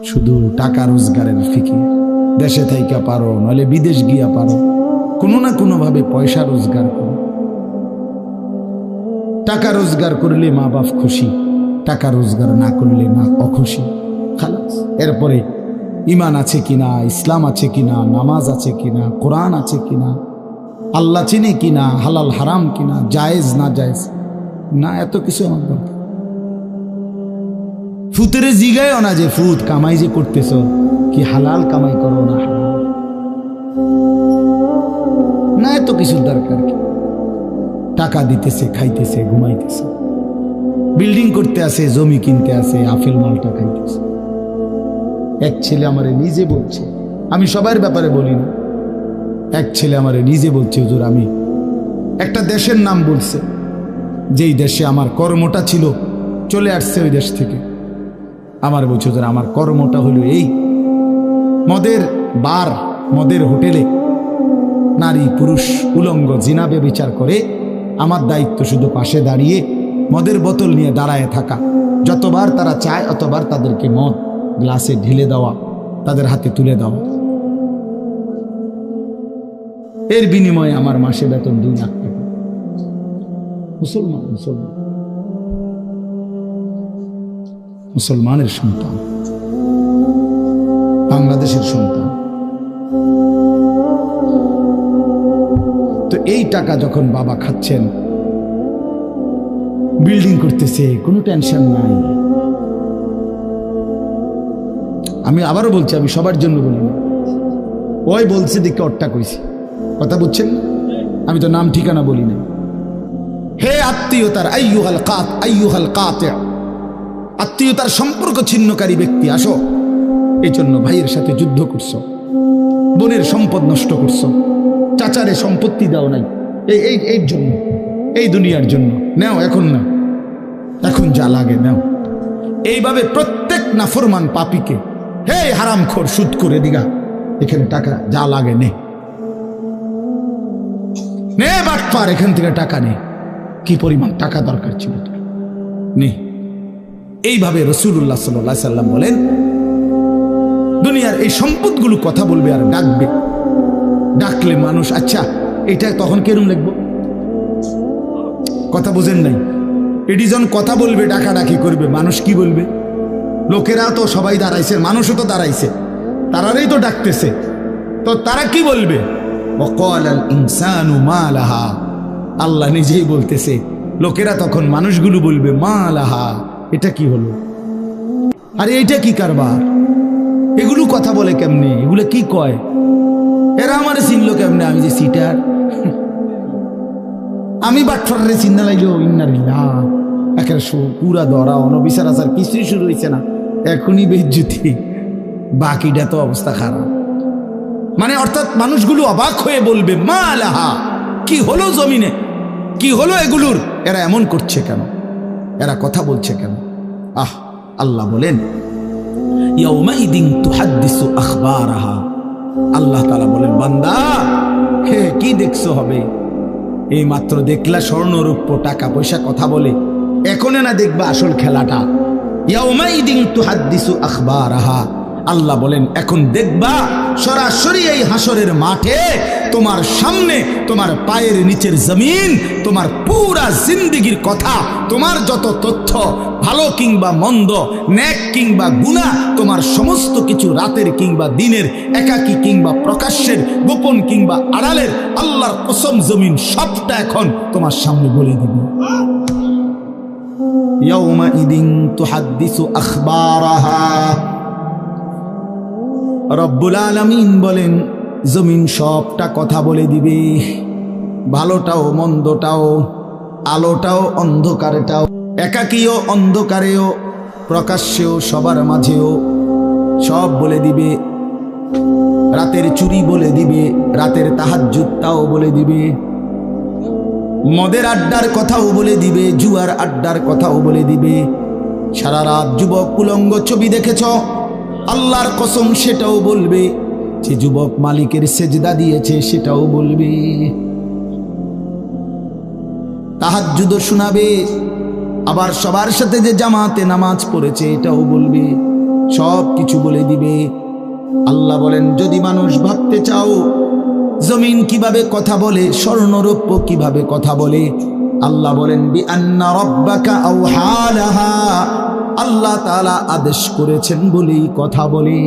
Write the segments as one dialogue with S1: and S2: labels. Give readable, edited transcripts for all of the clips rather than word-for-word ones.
S1: শুধু টাকা রোজগারের ফিকির। দেশে থাইকা পারো, নইলে বিদেশ গিয়া পারো, কোনো না কোনো ভাবে পয়সা রোজগার করো। টাকা রোজগার করলে মা বাপ খুশি, টাকা রোজগার না করলে মা অখুশি। খালাস। এরপরে ইমান আছে কিনা, ইসলাম আছে কিনা, নামাজ আছে কিনা, কোরআন আছে কিনা, আল্লাহ চিনে কিনা, হালাল হারাম কিনা, জায়েজ না জায়েজ না, এত কিছু আমার দরকার। ফুতেরে জিগায়ও না যে ফুত কামাই যে করতেছ কি হালাল কামাই করো না হালাল না, এত কিছুর দরকার কি? টাকা দিতেছে, খাইতেছে, ঘুমাইতেছে, বিল্ডিং করতে আসে, জমি কিনতে আসে, আফেল মালটা খাইতেছে। এক ছেলে আমারে নিজে বলছে, আমি সবার ব্যাপারে বলি না, এক ছেলে আমারে নিজে বলছে, হুজুর আমি একটা দেশের নাম বলছে, যেই দেশে আমার কর্মটা ছিল, চলে আসছে ওই দেশ থেকে। আমার বলছে, হুজুর আমার কর্মটা হলো এই, মদের বার, মদের হোটেলে নারী পুরুষ উলঙ্গ জিনা ব্যভিচার করে, আমার দায়িত্ব শুধু পাশে দাঁড়িয়ে মদের বোতল নিয়ে দাঁড়ায় থাকা, যতবার তারা চায় অতবার তাদেরকে মদ গ্লাসে ঢেলে দেওয়া, তাদের হাতে তুলে দেওয়া। এর বিনিময়ে আমার মাসে বেতন 2 লাখ টাকা। মুসলমান, মুসলমান, মুসলমানের সন্তান, বাংলাদেশের সন্তান। তো এই টাকা যখন বাবা খাচ্ছেন, বিল্ডিং করতেছে, কোনো টেনশন নাই। আমি আবারও বলছি, আমি সবার জন্য বলি না, ওই বলছে দিকে ওরটা কইছি, কথা বুঝছেন? আমি তো নাম ঠিকানা বলি না। হে আত্মীয়তার আইয়ুহাল কাতি', আত্মীয়তার সম্পর্ক ছিন্নকারী ব্যক্তি, আসো। এই জন্য ভাইয়ের সাথে যুদ্ধ করছো, বোনের সম্পদ নষ্ট করছো, চাচারে সম্পত্তি দাও নাই, এই জন্য, এই দুনিয়ার জন্য নাও, এখন না, এখন যা লাগে নাও। এইভাবে প্রত্যেক নাফরমান পাপীকে, হে হারামখোর সুদ করে দিগা, এখানে টাকা যা লাগে নে, নে বাটপার, এখান থেকে টাকা নে, কি পরিমাণ টাকা দরকার ছিল তোর, নে। এইভাবে রাসূলুল্লাহ সাল্লাল্লাহু আলাইহি সাল্লাম বলেন, দুনিয়ার এই সম্পদগুলো কথা বলবে আর ডাকবে, ডাকলে মানুষ, আচ্ছা এটা তখন কেরম লিখবো, কথা বুঝেন নাই? এডিজন কথা বলবে, ডাকাডাকি করবে, মানুষ কি বলবে? লোকেরা তো সবাই দাঁড়াইছে, মানুষও তো দাঁড়াইছে, তারারই তো ডাকতেছে, তো তারা কি বলবে? ওয়াকালাল ইনসানু মা লাহা, আল্লাহ নিজেই বলতেছে, লোকেরা তখন মানুষগুলো বলবে মা লাহা, এটা কি হলো, আরে এটা কি কারবার, এগুলো কথা বলে কেমনে, এগুলো কি কয়, এরা আমারে চিনলো কেমনে, আমি যে সিটার, আমি বাটফারে চিন্তা লাগলো, ইন্নালিল্লাহ, একের পুরা ধরা অনবিচার আচার কিছুই শুরু হয়েছে না, এখনই বেজ্জুতি, বাকিটা তো অবস্থা খারাপ। মানে অর্থাৎ মানুষগুলো অবাক হয়ে বলবে মা লাহা, কি হলো জমিনে, কি হলো এগুলোর, এরা এমন করছে কেন, এরা কথা বলছে কেন? আল্লাহ বলেন ইয়াউমাইদিন তুহাদ্দিসু আখবারাহা, আল্লাহ তাআলা বলেন, বান্দা হে কি দেখছো হবে, এই মাত্র দেখলা স্বর্ণ রূপ্য টাকা পয়সা কথা বলে, এখন না দেখবা আসল খেলাটা। ইয়াউমাইদিন তুহাদ্দিসু আখবারাহা, আল্লাহ বলেন এখন দেখবা সরাসরি এই হাসরের মাঠে তোমার সামনে, তোমার পায়ের নিচের জমিন, তোমার পুরা জিন্দেগির কথা, তোমার যত তথ্য, ভালো কিংবা মন্দ, নেক কিংবা গুনাহ, তোমার সমস্ত কিছু রাতের কিংবা দিনের, একাকী কিংবা প্রকাশ্যের, গোপন কিংবা আড়ালের, আল্লাহর কসম জমিন সবটা এখন তোমার সামনে বলে দিবে। ইয়াউমাইদিন তুহাদ্দিসু আখবারাহা, রব্বুল আলামিন বলেন জমিন সবটা কথা বলে দিবে, ভালোটাও মন্দটাও, আলোটাও অন্ধকারটাও, একাকীও অন্ধকারেও, প্রকাশ্যেও সবার মাঝেও সব বলে দিবে। রাতের চুরি বলে দিবে, রাতের তাহাজ্জুদটাও বলে দিবে, মদের আড্ডার কথাও বলে দিবে, জুয়ার আড্ডার কথাও বলে দিবে। সারা রাত যুবক উলঙ্গ ছবি দেখেছ, আল্লাহর কসম সেটাও বলবে। যে যুবক মালিকের সেজদা দিয়েছে সেটাও বলবে, তাহাজ্জুদও শোনাবে, আবার সবার সাথে যে জামাতে নামাজ পড়েছে এটাও বলবে। সব কিছু বলে দিবে। আল্লাহ বলেন, যদি মানুষ ভাবতে চাও জমিন কিভাবে কথা বলে, স্বর্ণরৌপ্য কিভাবে কথা বলে, আল্লাহ বলেন বিআন্না রাব্বাকা আওহা লাহা, আল্লাহ তাআলা আদেশ করেছেন বলেই কথা বলে।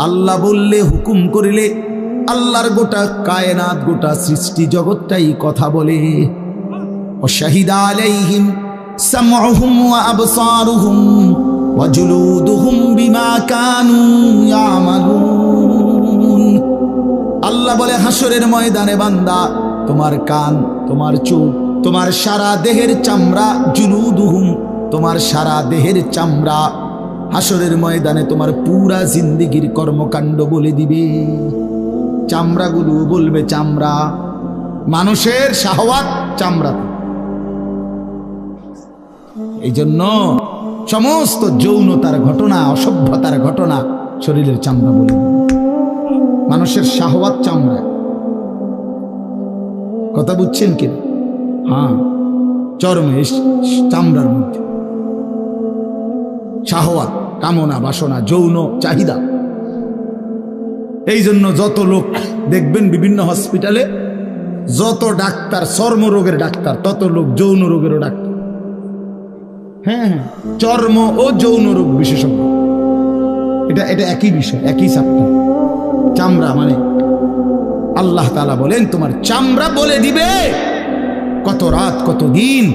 S1: আল্লাহ বললে, হুকুম করিলে আল্লাহর গোটা কায়নাত, গোটা সৃষ্টি জগৎটাই কথা বলে। ওয়াশাহিদা আলাইহিম সামউহুম ওয়া আবসারুহুম ওয়া জুলুদুহুম বিমা কানু ইয়ামালুন। আল্লাহ বলে, হাসরের ময়দানে বান্দা, তোমার কান, তোমার চোখ, তোমার সারা দেহের চামড়া, জুলুদুহুম, তোমার সারা দেহের চামড়া, হাসরের ময়দানে তোমার পুরা জিন্দেগির কর্মকাণ্ড বলে দিবে। চামড়াগুলো বলবে, চামড়া, মানুষের শাহওয়াত চামড়া। এই জন্য সমস্ত যৌনতার ঘটনা, অসভ্যতার ঘটনা শরীরের চামড়া বলে দিবে। মানুষের শাহওয়াত চামড়া। কথা বুঝছেন কি? হ্যাঁ, চরমে চামড়ার মধ্যে শাহওয়াত, কামনা, বাসনা, যৌন চাহিদা। এই জন্য যত লোক দেখবেন বিভিন্ন হসপিটালে, যত ডাক্তার চর্মরোগের ডাক্তার, তত লোক যৌন রোগেরও ডাক্তার। হ্যাঁ, চর্ম ও যৌন রোগ বিশেষজ্ঞ, এটা একই বিষয়, একই চ্যাপ্টার। চামড়া মানে আল্লাহ তাআলা বলেন, তোমার চামড়া বলে দিবে কত রাত, কত দিন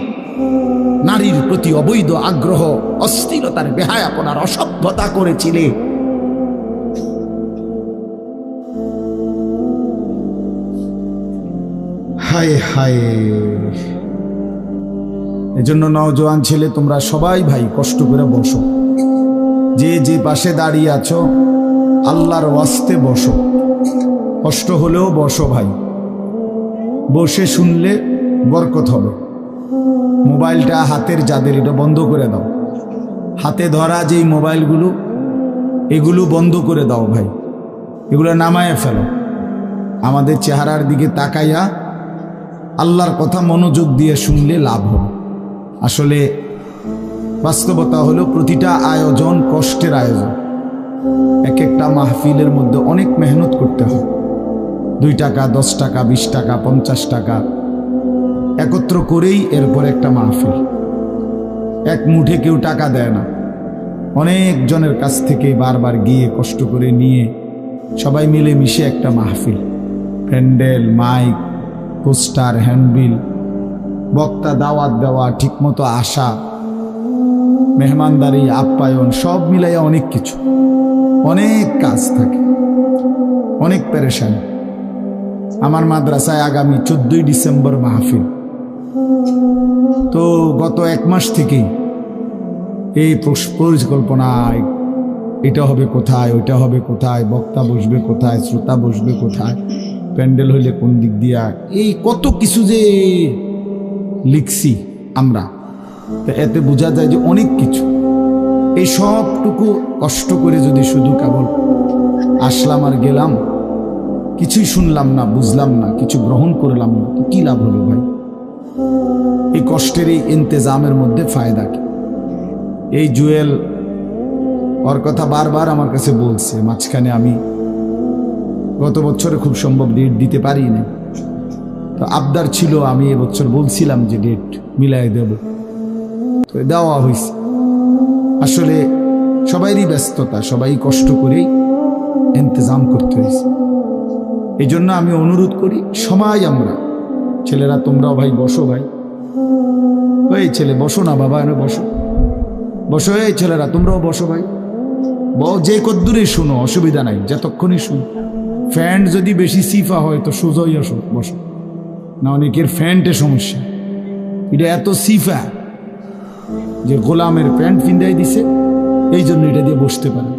S1: নারীর প্রতি অবৈধ আগ্রহ, অস্থিরতার, বেহায়াপনার, অসভ্যতা করেছিলে। হায় হায়। এজন্য নওজোয়ান ছেলে, তোমরা সবাই ভাই কষ্ট করে বসো। যে যে পাশে দাঁড়িয়ে আছো, আল্লাহর ওয়াস্তে বসো। কষ্ট হলেও বসো ভাই, বসে শুনলে বরকত হবে। মোবাইলটা হাতের যাদের, এটা বন্ধ করে দাও। হাতে ধরা যেই মোবাইলগুলো, এগুলো বন্ধ করে দাও ভাই, এগুলো নামায় ফেলো। আমাদের চেহারার দিকে তাকাইয়া আল্লাহর কথা মনোযোগ দিয়ে শুনলে লাভ হবে। আসলে বাস্তবতা হলো, প্রতিটা আয়োজন কষ্টের আয়োজন। এক একটা মাহফিলের মধ্যে অনেক মেহনত করতে হয়। 2 টাকা, 10 টাকা, 20 টাকা, 50 টাকা একত্র করেই এরপর একটা মাহফিল। এক মুঠে কেউ টাকা দেয় না, অনেক জনের কাছ থেকে বারবার গিয়ে কষ্ট করে নিয়ে সবাই মিলে মিশে একটা মাহফিল। প্যান্ডেল, মাইক, পোস্টার, হ্যান্ডবিল, বক্তা, দাওয়াত দেওয়া, ঠিকমতো আসা, মেহমানদারি, আপ্যায়ন, সব মিলাইয়া অনেক কিছু, অনেক কাজ থাকে, অনেক পেরেশানি। আমার মাদ্রাসায় আগামী 14ই ডিসেম্বর মাহফিল। তো গত 1 মাস থেকেই এই পরিকল্পনায়, এটা হবে কোথায়, ওইটা হবে কোথায়, বক্তা বসবে কোথায়, শ্রোতা বসবে কোথায়, প্যান্ডেল হইলে কোন দিক দিয়া, এই কত কিছু যে লিখছি আমরা। তো এতে বোঝা যায় যে অনেক কিছু। এই সবটুকু কষ্ট করে যদি শুধু কেবল আসলাম আর গেলাম, কিছুই শুনলাম না, বুঝলাম না, কিছু গ্রহণ করলাম না, তো কি লাভ হলো ভাই? এই কষ্টের এই ইন্তেজামের মধ্যে ফায়দা কি? এই জুয়েল, ওর কথা বারবার আমার কাছে বলছে। মাঝখানে আমি গত বছরে খুব সম্ভব ডেট দিতে পারি না, তো আবদার ছিল, আমি এবছর বলছিলাম যে ডেট মিলাই দেব, তো দেওয়া হয়েছে। আসলে সবাইরই ব্যস্ততা, সবাই কষ্ট করেই ইন্তজাম করতে হয়েছে। এই জন্য আমি অনুরোধ করি, সবাই আমরা ছেলেরা, তোমরাও ভাই বসো। ভাই ওই ছেলে বসো না বাবা, এনে বসো, বসো। এই ছেলেরা তোমরাও বসো ভাই, যে কদ্দুরে শুনো, অসুবিধা নাই, যতক্ষণই শুনো। ফ্যান্ট যদি বেশি সিফা হয় তো সোজাই আসো, বসো না। অনেকের ফ্যান্টে সমস্যা, এটা এত সিফা যে গোলামের প্যান্ট ফিন্দাই দিছে, এই জন্য এটা দিয়ে বসতে পারে।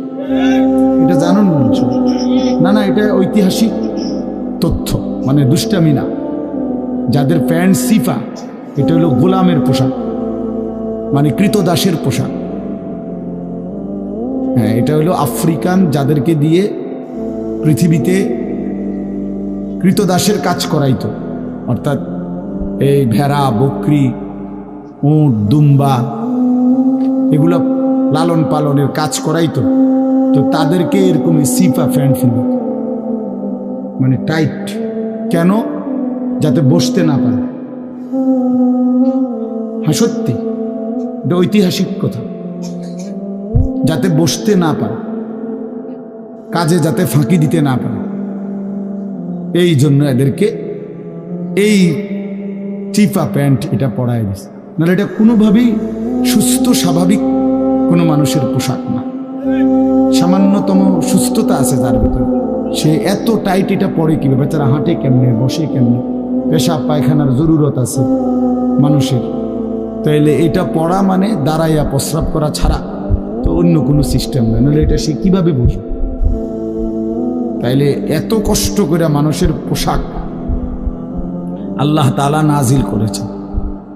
S1: এটা জানুন না? না, এটা ঐতিহাসিক তথ্য, মানে দুষ্টামি না। যাদের প্যান্ট সিফা, এটা হলো গোলামের পোশাক, মানে কৃতদাসের পোশাক। হ্যাঁ, এটা হলো আফ্রিকান, যাদেরকে দিয়ে পৃথিবীতে কৃতদাসের কাজ করাইতো, অর্থাৎ এই ভেড়া, বকরি, উট, দুম্বা, এগুলো লালন পালনের কাজ করাইতো, তো তাদেরকে এরকম সিফা প্যান্ট ফেলত, মানে টাইট। কেন? যাতে বসতে না পারে। হ্যাঁ সত্যি, এটা ঐতিহাসিক কথা। যাতে বসতে না পারে, কাজে যাতে ফাঁকি দিতে না পারে, এই জন্য এদেরকে এই চিফা প্যান্ট এটা পরায় দিছে। নাহলে এটা কোনোভাবেই সুস্থ স্বাভাবিক কোনো মানুষের পোশাক না। সামান্যতম সুস্থতা আছে যার ভিতরে, সে এত টাইট এটা পরে কিভাবে? বেচারা হাঁটে কেমনে, বসে কেমনে, পেশাব পায়খানার জরুরত আছে মানুষের। তাইলে এটা পড়া মানে দাঁড়াইয়া প্রস্রাব করা ছাড়া তো অন্য কোনো সিস্টেম নেই, নাহলে এটা সে কিভাবে বুঝবে? তাইলে এত কষ্ট করে মানুষের পোশাক আল্লাহ তাআলা নাজিল করেছেন।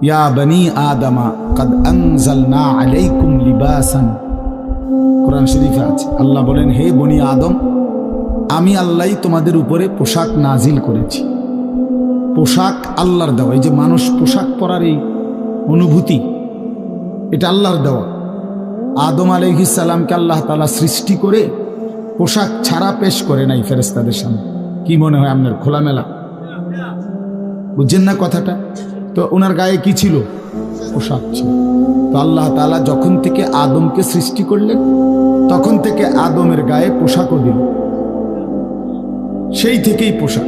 S1: ইয়া বনি আদমা কাদ আনজালনা আলাইকুম লিবাসান, কোরআন শরীফে আছে। আল্লাহ বলেন, হে বনি আদম, আমি আল্লাহ তোমাদের উপরে পোশাক নাজিল করেছি। পোশাক আল্লাহর দেওয়া। এই যে মানুষ পোশাক পরার এই অনুভূতি, এটা আল্লাহর দেওয়া। আদম আলাইহিস সালামকে আল্লাহ তাআলা সৃষ্টি করে পোশাক ছাড়া পেশ করে নাই ফেরেশতাদের সামনে। কি মনে হয় আপনার? খোলামেলা, বুঝছেন না কথাটা? তো ওনার গায়ে কি ছিল? পোশাক ছিল। তো আল্লাহ তাআলা যখন থেকে আদমকে সৃষ্টি করলেন, তখন থেকে আদমের গায়ে পোশাকও দিল। সেই থেকেই পোশাক।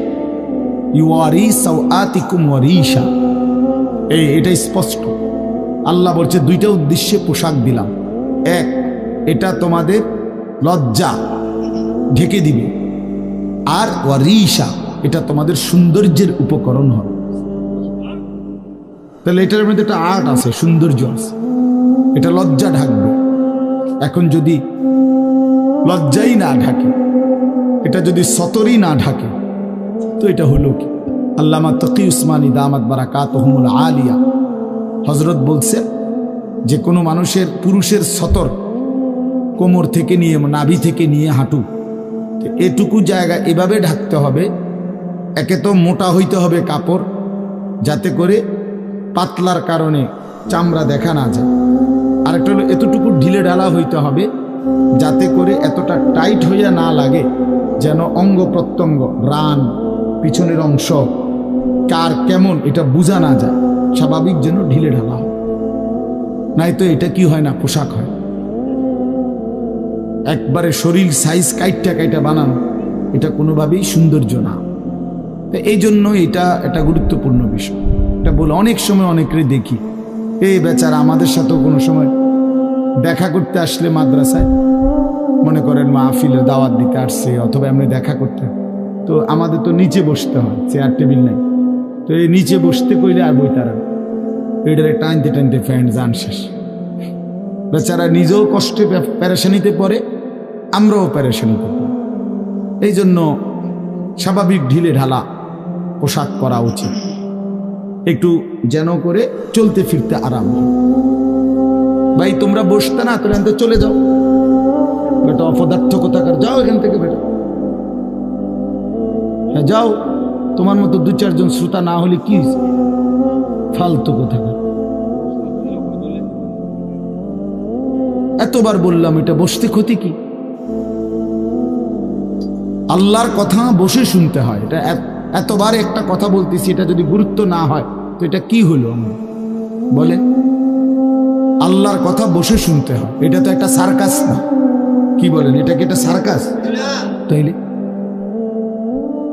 S1: ইউয়ারি সাওআতিকুম ওয়ারিশা, এটা স্পষ্ট। আল্লাহ বলছে দুইটা উদ্দেশ্যে পোশাক দিলাম। এক, এটা তোমাদের লজ্জা ঢেকে দিবে, আর ওয়ারিশা, এটা তোমাদের সৌন্দর্যের উপকরণ হবে। তাহলে এটার মধ্যে একটা আর্ট আছে, সৌন্দর্য আছে। এটা লজ্জা ঢাকবে। এখন যদি লজ্জাই না ঢাকে, এটা যদি সতরই না ঢাকে, তো এটা হলো কি? আল্লামা তকি উসমানী দামাত বারাকাতুহুমুল আলিয়া হযরত বলছেন যে কোনো মানুষের, পুরুষের সতর কোমর থেকে নিয়ে, নাভি থেকে নিয়ে হাঁটু, এটুকু জায়গা এভাবে ঢাকতে হবে। একে তো মোটা হইতে হবে কাপড়, যাতে করে পাতলার কারণে চামড়া দেখা না যায়। আরেকটা হলো এতটুকু ঢিলে ঢালা হইতে হবে, যাতে করে এতটা টাইট হইয়া না লাগে, যেন অঙ্গ প্রত্যঙ্গ, রান, পিছনের অংশ কার কেমন এটা বোঝা না যায়। স্বাভাবিক যেন ঢিলে ঢালা হয়, নাই তো এটা কি হয় না, পোশাক হয়। একবারে শরীর সাইজ কাইটা বানানো, এটা কোনোভাবেই সৌন্দর্য না। এই জন্য এটা একটা গুরুত্বপূর্ণ বিষয়। এটা বলে অনেক সময় অনেকেরই দেখি, এই বেচারা আমাদের সাথেও কোনো সময় দেখা করতে আসলে মাদ্রাসায়, মনে করেন মাহফিলের দাওয়াত দিতে আসছে, অথবা এমনি দেখা করতে, তো আমাদের তো নিচে বসতে হয়, চেয়ার টেবিল নাই। তো এই নিচে বসতে কইলে আর বই তারা এটারে টানতে টানতে ফ্যান যান শেষ। বেচারা নিজেও কষ্টে পেরেশানিতে পড়ে, আমরাও পেরেশানিতে পড়ি। এই জন্য স্বাভাবিক ঢিলে ঢালা পোশাক করা উচিত, একটু যেন করে চলতে ফিরতে আরাম হয়। ভাই তোমরা বসতে না, তোরা এখান চলে যাও, বেটা অপদার্থ কোথাকার, যাও এখান থেকে বেটা, হ্যাঁ যাও। তোমার মতো দু চারজন শ্রোতা না হলে কি ফালতু কোথাকার। এতবার বললাম, এটা বসতে ক্ষতি কি? আল্লাহর কথা বসে শুনতে হয়। এটা এতবার একটা কথা বলতেছি, এটা যদি গুরুত্ব না হয় তো এটা কি হলো? আমরা বলেন, আল্লাহর কথা বসে শুনতে হয়। এটা তো একটা সার্কাস না, কি বলেন? এটা কি একটা সার্কাস? তাইলে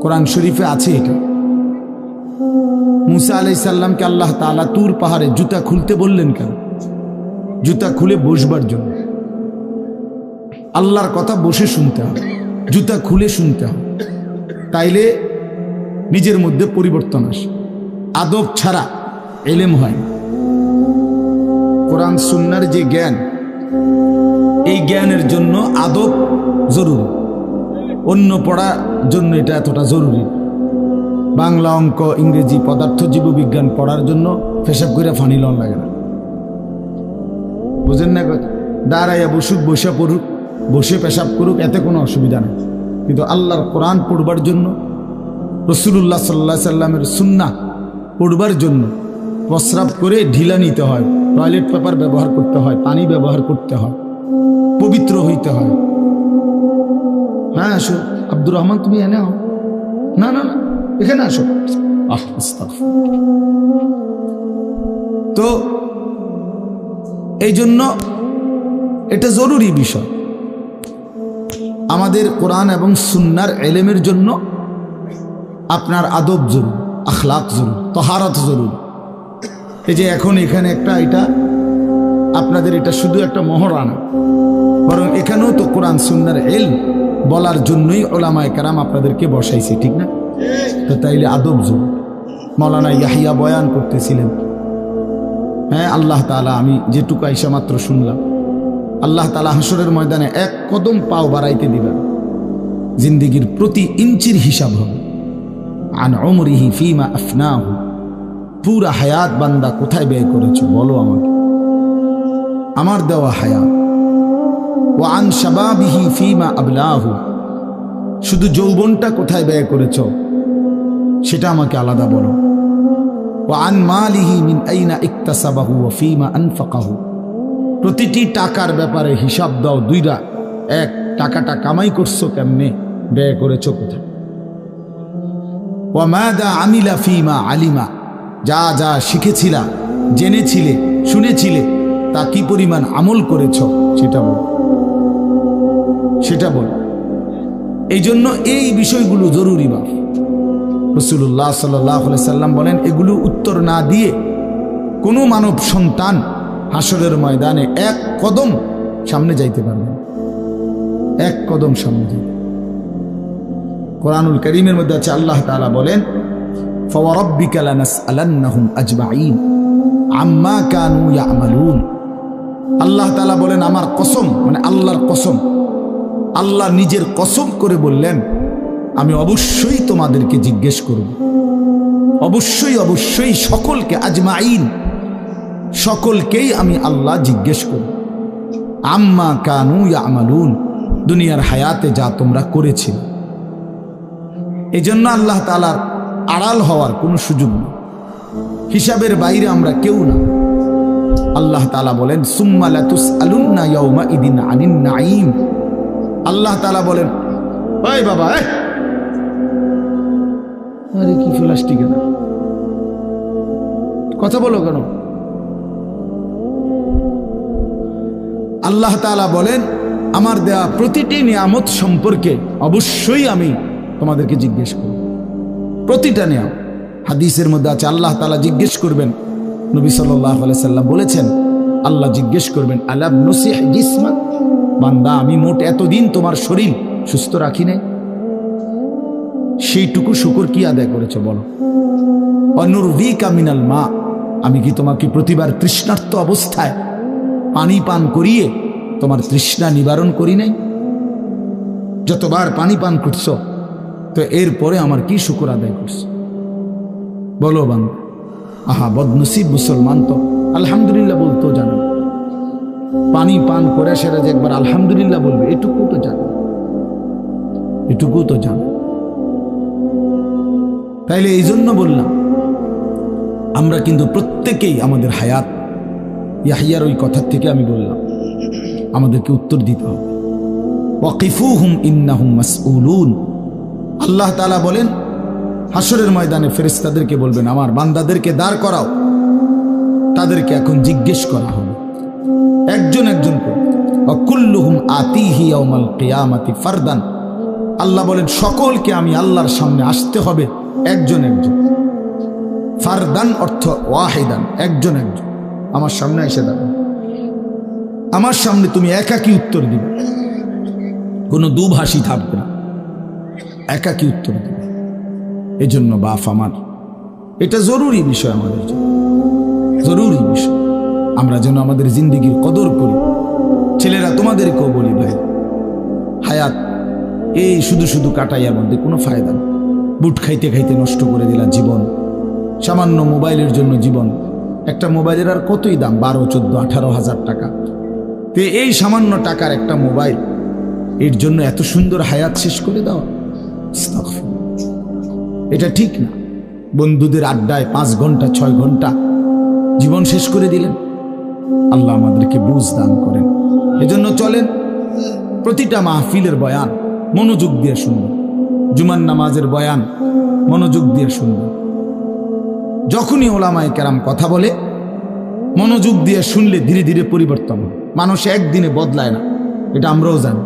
S1: কোরআন শরীফে আছে এটা। মুসা আলাইহিস সালামকে আল্লাহ তাআলা তুর পাহাড়ে জুতা খুলতে বললেন কেন? জুতা খুলে বসবার জন্য। আল্লাহর কথা বসে শুনতে হয়, জুতা খুলে শুনতে হয়, তাইলে নিজের মধ্যে পরিবর্তন আসে। আদব ছাড়া এলেম হয় না। কোরআন সুন্নাহর যে জ্ঞান, এই জ্ঞানের জন্য আদব জরুরি। অন্য পড়ার জন্য এটা এতটা জরুরি। বাংলা, অঙ্ক, ইংরেজি, পদার্থ, জীববিজ্ঞান পড়ার জন্য পেশাব করে ফানি লন লাগে না, বুঝেন না কথা? দাঁড়াইয়া বসুক, বসে পড়ুক, বসে পেশাব করুক, এতে কোনো অসুবিধা নেই। কিন্তু আল্লাহর কোরআন পড়বার জন্য, রাসূলুল্লাহ সাল্লাল্লাহু আলাইহি সাল্লামের সুন্নাহ পড়বার জন্য প্রস্রাব করে ঢিলা নিতে হয়, টয়লেট পেপার ব্যবহার করতে হয়, পানি ব্যবহার করতে হয়। পবিত্র হইতে হয়। হ্যাঁ আসো আব্দুর রহমান, তুমি এনে আও। না না না, এখানে আসো। তো এই জন্য এটা জরুরি বিষয়। আমাদের কোরআন এবং সুন্নার এলেমের জন্য আপনার আদব জরুরি, আখলাক জরুরি, তহারত জরুরি। এই যে এখন এখানে একটা, এটা আপনাদের এটা শুধু একটা মহরানা, বরং এখানেও তো কোরআন সুন্নার এলম বলার জন্যই ওলামায়ে কেরাম আপনাদেরকে বসাইছে, ঠিক না? তো তাইলে আদব জরুরি। মাওলানা ইয়াহিয়া বয়ান করতেছিলেন, হ্যাঁ আল্লাহ তাআলা, আমি যেটুকু আইসা মাত্র শুনলাম, আল্লাহ তাআলা হাসরের ময়দানে এক কদম পাও বাড়াইতে দিবেন, জিন্দেগির প্রতি ইঞ্চির হিসাব হবে। আন উমরিহি ফিমা আফনাহু, পুরা হায়াত বান্দা কোথায় ব্যয় করেছো বলো আমাকে, আমার দেওয়া হায়াত। ওয়া আন শাবাবিহি ফিমা আবলাহু, শুধু যৌবনটা কোথায় ব্যয় করেছো সেটা আমাকে আলাদা বলো। ওয়া আন মালিহি মিন আইনা ইকতাসাবাহু ওয়া ফিমা আনফাকাহু, প্রতিটি টাকার ব্যাপারে হিসাব দাও দুইটা। এক, টাকাটা কামাই করছো কেমনে, ব্যয় করেছো কোথায়। ওয়া মাদা আমিলা ফিমা আলিমা, যা যা শিখেছিলা, জেনেছিলে, শুনেছিলে, তা কি পরিমাণ আমল করেছ সেটা বল, সেটা বল। এই জন্য এই বিষয়গুলো জরুরি। বাপ রাসূলুল্লাহ সাল্লাল্লাহু আলাইহি সাল্লাম বলেন, এগুলো উত্তর না দিয়ে কোনো মানব সন্তান হাসরের ময়দানে এক কদম সামনে যাইতে পারবে, এক কদম সামনে যাইতে। কোরআনুল কারীমের মধ্যে আছে, আল্লাহ তাআলা বলেন, ফাওয়ারাব্বিকা লানাসআলান্নাহুম আজমাইন আম্মা কানু ইয়ামালুন। আল্লাহ তাআলা বলেন, আমার কসম, মানে আল্লাহর কসম, আল্লাহ নিজের কসম করে বললেন, আমি অবশ্যই তোমাদেরকে জিজ্ঞেস করব, অবশ্যই অবশ্যই সকলকে, আজমাইন, সকলকেই আমি আল্লাহ জিজ্ঞেস করব, আম্মা কানু ইয়ামালুন, দুনিয়ার হায়াতে যা তোমরা করেছিলে। এই জন্য আল্লাহ তাআলার আড়াল হওয়ার কোনো সুযোগ নেই, হিসাবের বাইরে আমরা কেউ না। আল্লাহ তাআলা বলেন, সুম্মা লাতুসআলুন্না ইয়াওমা ইদিন আনিন নাঈম। আল্লাহ তাআলা বলেন, ওই বাবা, আরে কি প্লাস্টিক, কথা বলো কেন? আল্লাহ তাআলা বলেন, আমার দেয়া প্রতিটি নিয়ামত সম্পর্কে অবশ্যই আমি তোমাদেরকে জিজ্ঞেস করব, প্রতিটা নিয়ামত। হাদিসের মধ্যে আছে, আল্লাহ তাআলা জিজ্ঞেস করবেন, নবী সাল্লাল্লাহু আলাইহি সাল্লাম বলেছেন, আল্লাহ জিজ্ঞেস করবেন, আলাম নুসিহ জিসমাক, বান্দা আমি মোট এতদিন তোমার শরীর সুস্থ রাখি নাই, সেইটুকু শুকর কি আদায় করেছো বলো। অনুরভিকা মিনাল মা, আমি কি তোমাকে প্রতিবার তৃষ্ণার্ত অবস্থায় পানি পান করিয়ে তোমার তৃষ্ণা নিবারণ করি নাই? যতবার পানি পান করছো, তো এরপরে আমার কি শুকর আদায় করছো বলো বান্দা। আহা বদনসিব মুসলমান তো আলহামদুলিল্লাহ বলতেও জানে, পানি পান করে সেটা যে একবার আলহামদুলিল্লাহ বলবে, এটুকু তো জানে, এটুকু তো জানে। তাইলে এই জন্য বললাম, আমরা কিন্তু প্রত্যেকেই আমাদের হায়াত, ইয়াহিয়ার ওই কথার থেকে আমি বললাম, আমাদেরকে উত্তর দিতে হবে। ওয়াকিফুহুম ইন্নাহুম মাসউলুন। আল্লাহ তাআলা বলেন, হাসরের ময়দানে ফেরেশতাদেরকে বলবেন, আমার বান্দাদেরকে দাঁড় করাও, তাদেরকে এখন জিজ্ঞেস করা হবে একজন একজন করে। ওয়াকুল্লুহুম আতিহি ইয়াউমাল কিয়ামাতি ফারদান। আল্লাহ বলেন, সকলকে আমি আল্লাহর সামনে আসতে হবে একজন একজন। ফারদান অর্থ ওয়াহিদান, একজন একজন আমার সামনে এসে দাঁড়াবে, আমার সামনে তুমি একাকী উত্তর দিবে, কোনো দুভাষী থাকবে না, একাকী উত্তর দিবে। এই জন্য বাপ আমার, এটা জরুরি বিষয়, আমাদের জন্য জরুরি বিষয়। আমরা যেন আমাদের জিন্দেগির কদর করি। ছেলেরা তোমাদেরকেও বলি, ভাই হায়াত এই শুধু শুধু কাটাইয়ার মধ্যে কোনো ফায়দা নেই। বুট খাইতে খাইতে নষ্ট করে দিলা জীবন, সামান্য মোবাইলের জন্য জীবন। একটা মোবাইলের আর কতই দাম, 12, 14, 18 হাজার টাকা। তো এই সামান্য টাকার একটা মোবাইল, এর জন্য এত সুন্দর হায়াত শেষ করে দাও, এটা ঠিক না। বন্ধুদের আড্ডায় 5 ঘন্টা 6 ঘন্টা জীবন শেষ করে দিলেন। আল্লাহ আমাদেরকে বুঝ দান করেন। এজন্য চলেন প্রতিটা মাহফিলের বয়ান মনোযোগ দিয়ে শুনবে, জুমার নামাজের বয়ান মনোযোগ দিয়ে শুনবে। যখনই ওলামায়ে কেরাম কথা বলে মনোযোগ দিয়ে শুনলে ধীরে ধীরে পরিবর্তন হয়। মানুষ একদিনে বদলায় না, এটা আমরাও জানি।